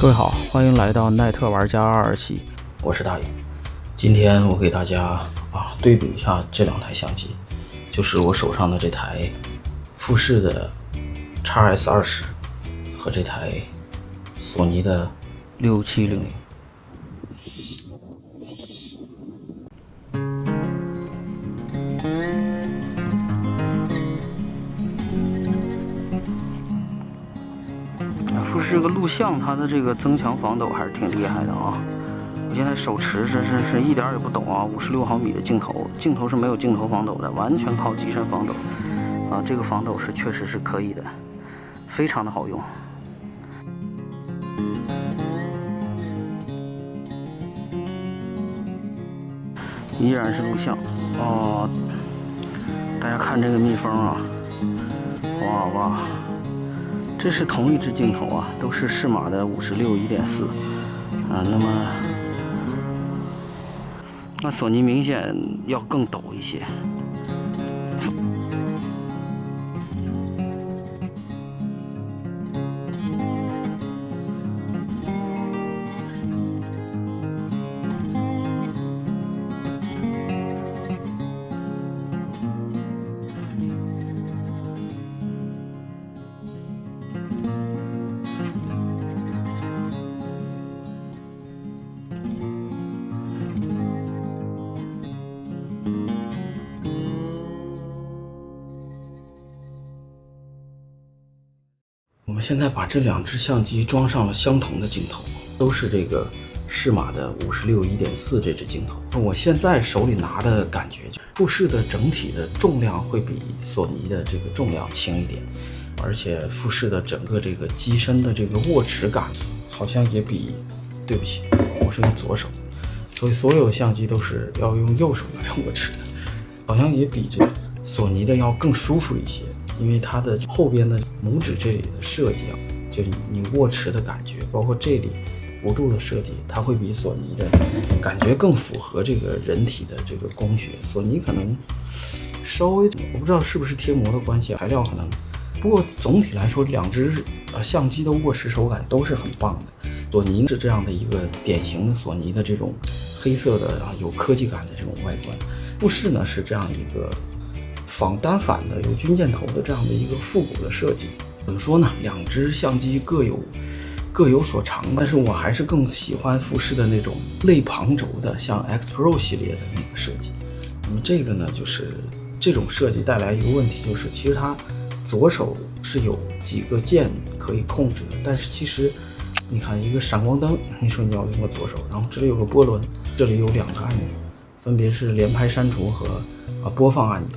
各位好，欢迎来到奈特玩家227，我是大宇。今天我给大家对比一下这两台相机，就是我手上的这台富士的 XS20和这台索尼的6700。富士这个录像，它的这个增强防抖还是挺厉害的啊！我现在手持是一点也不抖啊，56毫米的镜头是没有镜头防抖的，完全靠机身防抖啊。这个防抖是确实是可以的，非常的好用。依然是录像哦，大家看这个密封啊，哇！这是同一支镜头啊，都是适马的56.1.4啊。那索尼明显要更抖一些。我们现在把这两只相机装上了相同的镜头，都是这个适马的56.1.4这支镜头。我现在手里拿的感觉，富士的整体的重量会比索尼的这个重量轻一点，而且富士的整个这个机身的这个握持感好像也比，对不起，我是用左手，所以所有的相机都是要用右手来握持的，好像也比这索尼的要更舒服一些。因为它的后边的拇指这里的设计啊，就你握持的感觉，包括这里弧度的设计，它会比索尼的感觉更符合这个人体的这个工学。索尼可能稍微，我不知道是不是贴膜的关系，材料可能。不过总体来说，两只相机的握持手感都是很棒的。索尼是这样的一个典型的索尼的这种黑色的有科技感的这种外观，富士呢是这样一个仿单反的有军舰头的这样的一个复古的设计。怎么说呢，两只相机各有所长，但是我还是更喜欢富士的那种类旁轴的像 X Pro 系列的那个设计。那么这个呢，就是这种设计带来一个问题，就是其实它左手是有几个键可以控制的，但是其实你看一个闪光灯，你说你要用个左手，然后这里有个波轮，这里有两个按钮，分别是连拍删除和播放按钮。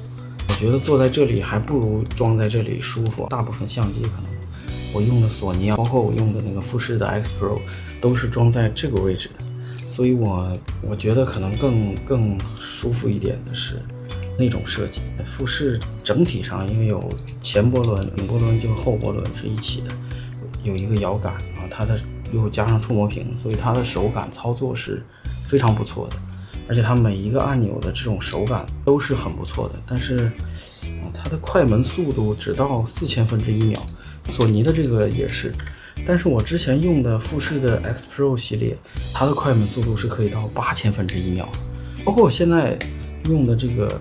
我觉得坐在这里还不如装在这里舒服。大部分相机可能我用的索尼包括我用的那个富士的 X Pro 都是装在这个位置的，所以我觉得可能更舒服一点的是那种设计。富士整体上因为有前波轮、顶波轮就后波轮是一起的，有一个摇杆它的又加上触摸屏，所以它的手感操作是非常不错的。而且它每一个按钮的这种手感都是很不错的，但是它的快门速度只到4000分之一秒，索尼的这个也是，但是我之前用的富士的 X Pro 系列，它的快门速度是可以到8000分之一秒，包括我现在用的这个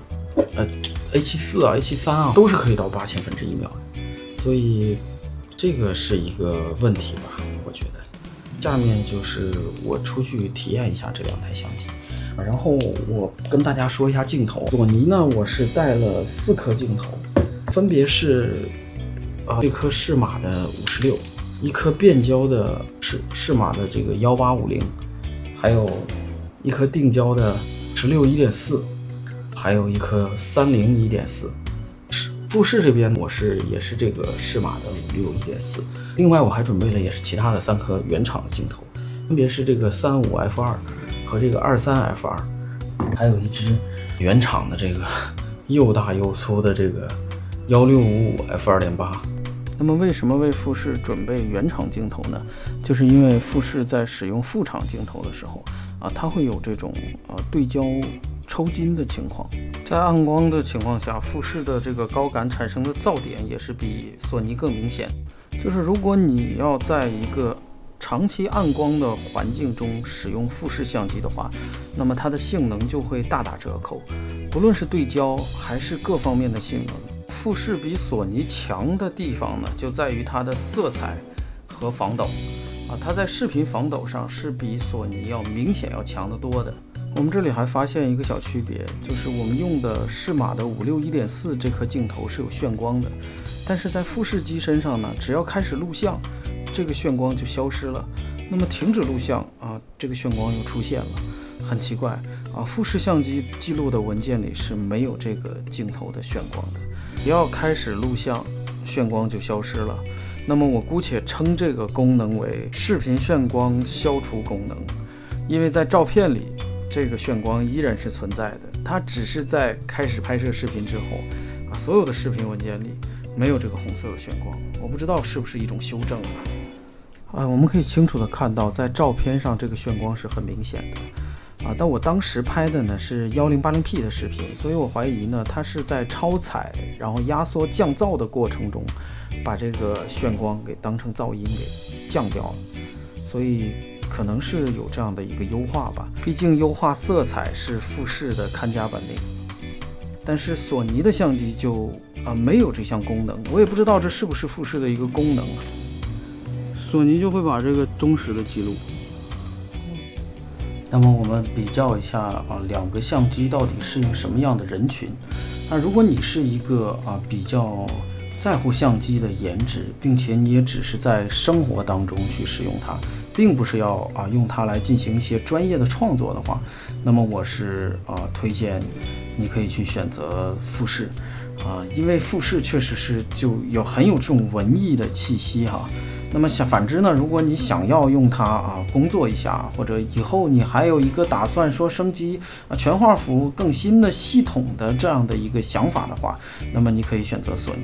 A74 A73 都是可以到8000分之一秒的，所以这个是一个问题吧，我觉得。下面就是我出去体验一下这两台相机。然后我跟大家说一下镜头，索尼呢我是带了4颗镜头，分别是这颗适马的56，一颗变焦的适马的这个1850，还有一颗定焦的16.1.4，还有一颗301.4。富士这边也是这个适马的56.1.4，另外我还准备了也是其他的3颗原厂的镜头，分别是这个35F2和这个23F2，还有一支原厂的这个又大又粗的这个1655F2.8。那么为什么为富士准备原厂镜头呢？就是因为富士在使用副厂镜头的时候它会有这种对焦抽筋的情况。在暗光的情况下，富士的这个高感产生的噪点也是比索尼更明显。就是如果你要在一个长期暗光的环境中使用富士相机的话，那么它的性能就会大打折扣，不论是对焦还是各方面的性能。富士比索尼强的地方呢，就在于它的色彩和防抖它在视频防抖上是比索尼要明显要强得多的。我们这里还发现一个小区别，就是我们用的适马的56-1.4这颗镜头是有眩光的，但是在富士机身上呢，只要开始录像，这个眩光就消失了。那么停止录像这个眩光又出现了，很奇怪富士相机记录的文件里是没有这个镜头的眩光的，只要开始录像，眩光就消失了。那么我姑且称这个功能为视频眩光消除功能，因为在照片里这个眩光依然是存在的，它只是在开始拍摄视频之后所有的视频文件里没有这个红色的眩光，我不知道是不是一种修正我们可以清楚的看到，在照片上这个眩光是很明显的但我当时拍的呢是1080p 的视频，所以我怀疑呢它是在超采然后压缩降噪的过程中，把这个眩光给当成噪音给降掉了，所以可能是有这样的一个优化吧，毕竟优化色彩是富士的看家本领，但是索尼的相机就没有这项功能，我也不知道这是不是富士的一个功能索尼就会把这个忠实的记录。那么我们比较一下两个相机到底适应什么样的人群。那如果你是一个比较在乎相机的颜值，并且你也只是在生活当中去使用它，并不是要用它来进行一些专业的创作的话，那么我是推荐你可以去选择富士因为富士确实是就很有这种文艺的气息那么反之呢，如果你想要用它工作一下，或者以后你还有一个打算说升级全画幅更新的系统的这样的一个想法的话，那么你可以选择索尼，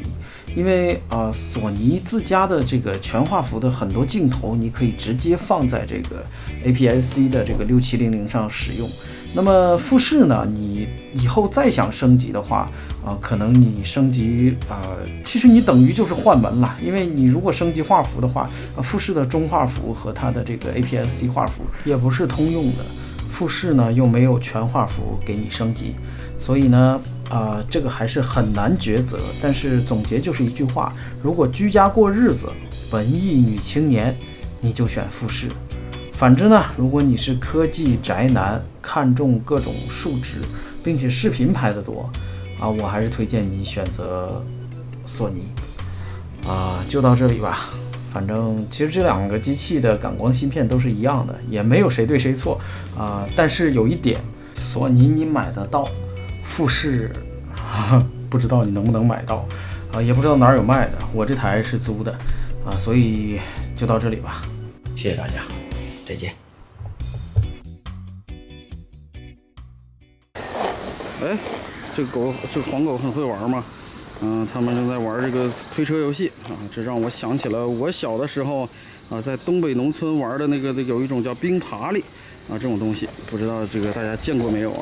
因为索尼自家的这个全画幅的很多镜头，你可以直接放在这个 APS-C 的这个6700上使用。那么富士呢，你以后再想升级的话可能你升级其实你等于就是换门了，因为你如果升级画幅的话富士的中画幅和它的这个 APS-C 画幅也不是通用的，富士呢又没有全画幅给你升级，所以呢这个还是很难抉择。但是总结就是一句话，如果居家过日子，文艺女青年，你就选富士。反之呢，如果你是科技宅男，看重各种数值，并且视频拍得多我还是推荐你选择索尼就到这里吧。反正其实这两个机器的感光芯片都是一样的，也没有谁对谁错但是有一点，索尼你买得到，富士不知道你能不能买到也不知道哪儿有卖的，我这台是租的所以就到这里吧，谢谢大家，再见。哎，这个黄狗很会玩嘛，他们正在玩这个推车游戏这让我想起了我小的时候在东北农村玩的那个有一种叫冰爬犁这种东西，不知道这个大家见过没有